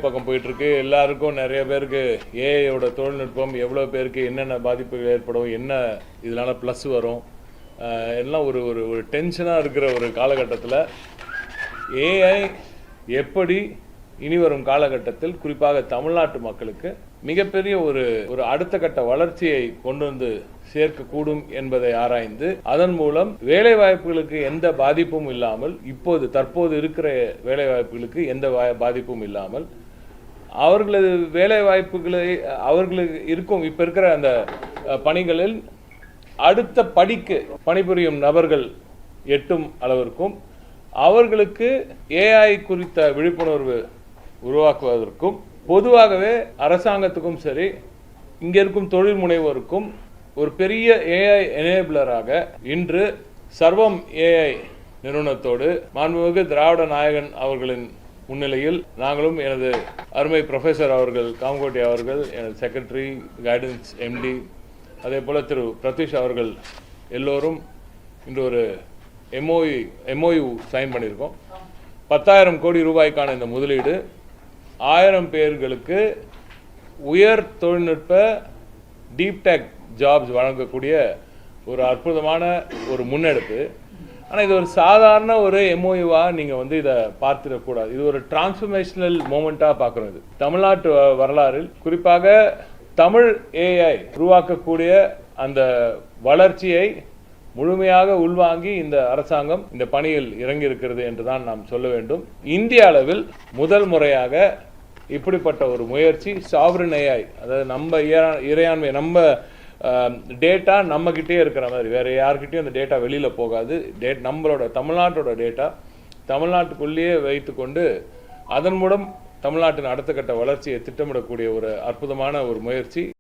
பக்கம் போயிட்டுருக்கு. எல்லாருக்கும் நிறைய பேருக்கு ஏஐயோட தொழில்நுட்பம் எவ்வளோ பேருக்கு என்னென்ன பாதிப்புகள் ஏற்படும், என்ன இதனால் ப்ளஸ் வரும், எல்லாம் ஒரு ஒரு ஒரு டென்ஷனாக இருக்கிற ஒரு காலகட்டத்தில் ஏஐ எப்படி இனி வரும் காலகட்டத்தில் குறிப்பாக தமிழ்நாட்டு மக்களுக்கு மிகப்பெரிய ஒரு அடுத்த கட்ட வளர்ச்சியை கொண்டு வந்து சேர்க்கக்கூடும் என்பதை ஆராய்ந்து அதன் மூலம் வேலை வாய்ப்புகளுக்கு எந்த பாதிப்பும் இல்லாமல் தற்போது இருக்கிற வேலை வாய்ப்புகளுக்கு எந்த பாதிப்பும் இல்லாமல் அவர்களது வேலை வாய்ப்புகளை அவர்களுக்கு இருக்கும் இப்ப இருக்கிற அந்த பணிகளில் அடுத்த படிக்கு பணிபுரியும் நபர்கள் எட்டும் அளவிற்கும் அவர்களுக்கு ஏஐ குறித்த விழிப்புணர்வு உருவாக்குவதற்கும் பொதுவாகவே அரசாங்கத்துக்கும் சரி இங்க இருக்கும் தொழில் முனைவோருக்கும் ஒரு பெரிய ஏஐ எனேபிளராக இன்று சர்வம் ஏஐ நிறுவனத்தோடு மாண்புமிகு திராவிட நாயகன் அவர்களின் முன்னிலையில் நாங்களும் எனது அருமை ப்ரொஃபஸர் அவர்கள் காமகோட்டி அவர்கள் எனது செக்ரட்டரி கைடன்ஸ் எம்டி அதே போல திரு பிரதீஷ் அவர்கள் எல்லோரும் இன்று ஒரு எம்ஓயு சைன் பண்ணியிருக்கோம். 10,000 கோடி ரூபாய்க்கான இந்த முதலீடு 1000 பேர்களுக்கு உயர் தொழில்நுட்ப டீப் டெக் ஜாப்ஸ் வழங்கக்கூடிய ஒரு அற்புதமான ஒரு முன்னெடுப்பு. ஆனால் இது ஒரு சாதாரண ஒரு எம்ஓயுவாக நீங்கள் இதை பார்த்துடக்கூடாது. இது ஒரு டிரான்ஸ்ஃபர்மேஷனல் மூமெண்ட்டாக பார்க்குறோம். இது தமிழ்நாட்டு வரலாறில் குறிப்பாக தமிழ் ஏஐ உருவாக்கக்கூடிய அந்த வளர்ச்சியை முழுமையாக உள்வாங்கி இந்த அரசாங்கம் இந்த பணியில் இறங்கி இருக்கிறது என்றுதான் நாம் சொல்ல வேண்டும். இந்திய அளவில் முதல் முறையாக இப்படிப்பட்ட ஒரு முயற்சி சாவரின் ஏஐ, அதாவது நம்ம இறையாண்மை, நம்ம டேட்டா நம்ம கிட்டே இருக்கிற மாதிரி வேற யார்கிட்டயும் அந்த டேட்டா வெளியில போகாது. நம்மளோட தமிழ்நாட்டோட டேட்டா தமிழ்நாட்டுக்குள்ளேயே வைத்துக்கொண்டு அதன் மூலம் தமிழ்நாட்டின் அடுத்த கட்ட வளர்ச்சியை திட்டமிடக்கூடிய ஒரு அற்புதமான ஒரு முயற்சி.